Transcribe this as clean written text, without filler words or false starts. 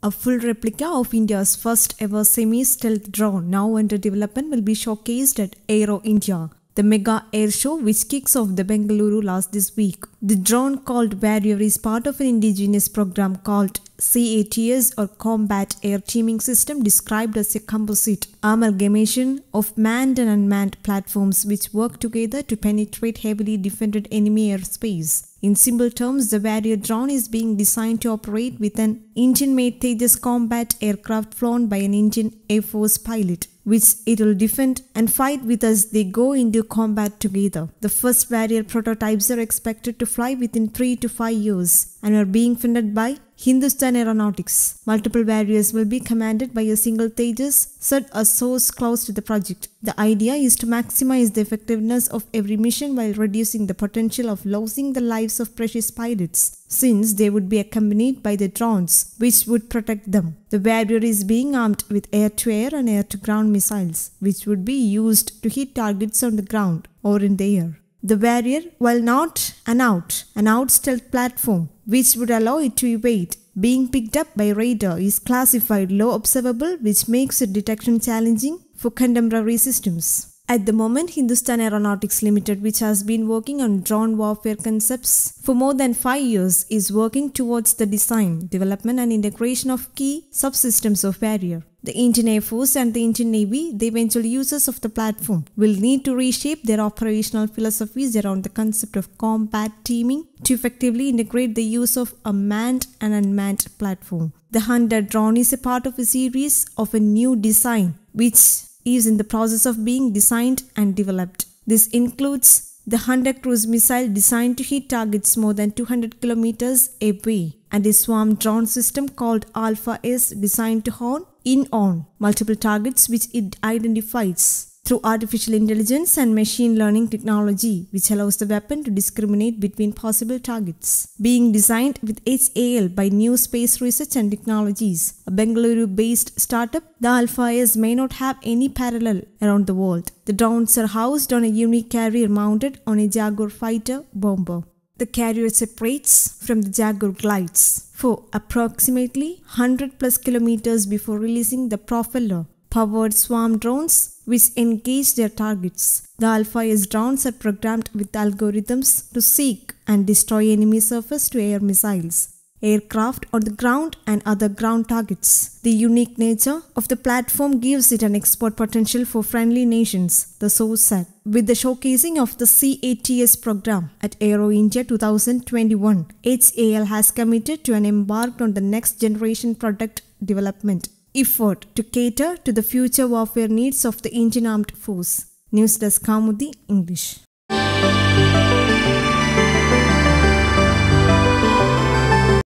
A full replica of India's first ever semi-stealth drone, now under development, will be showcased at Aero India, the mega air show which kicks off the Bengaluru this week. The drone called Warrior is part of an indigenous program called CATS or Combat Air Teaming System, described as a composite amalgamation of manned and unmanned platforms which work together to penetrate heavily defended enemy airspace. In simple terms, the Warrior drone is being designed to operate with an Indian-made Tejas combat aircraft flown by an Indian Air Force pilot, which it will defend and fight with as they go into combat together. The first Warrior prototypes are expected to fly within 3 to 5 years and are being funded by Hindustan Aeronautics. Multiple Warriors will be commanded by a single Tejas, said a source close to the project. The idea is to maximize the effectiveness of every mission while reducing the potential of losing the lives of precious pilots, since they would be accompanied by the drones, which would protect them. The Warrior is being armed with air-to-air and air-to-ground missiles, which would be used to hit targets on the ground or in the air. The Warrior, while not an out stealth platform, which would allow it to evade being picked up by radar, is classified low observable, which makes its detection challenging for contemporary systems. At the moment, Hindustan Aeronautics Limited, which has been working on drone warfare concepts for more than 5 years, is working towards the design, development and integration of key subsystems of Warrior. The Indian Air Force and the Indian Navy, the eventual users of the platform, will need to reshape their operational philosophies around the concept of combat teaming to effectively integrate the use of a manned and unmanned platform. The Hunter drone is a part of a series of a new design, which is in the process of being designed and developed. This includes the Hunter cruise missile designed to hit targets more than 200 kilometers away, and a swarm drone system called Alpha S designed to hone in on multiple targets which it identifies through artificial intelligence and machine learning technology, which allows the weapon to discriminate between possible targets. Being designed with HAL by New Space Research and Technologies, a Bengaluru-based startup, the Alpha S may not have any parallel around the world. The drones are housed on a unique carrier mounted on a Jaguar fighter bomber. The carrier separates from the Jaguar glides for approximately 100 plus kilometers before releasing the propeller-powered swarm drones which engage their targets. The Alpha S drones are programmed with algorithms to seek and destroy enemy surface-to-air missiles, aircraft on the ground and other ground targets. The unique nature of the platform gives it an export potential for friendly nations, the source said. With the showcasing of the CATS program at Aero India 2021, HAL has committed to and embarked on the next generation product development effort to cater to the future warfare needs of the Indian Armed Force. News Desk Kaumudy, English.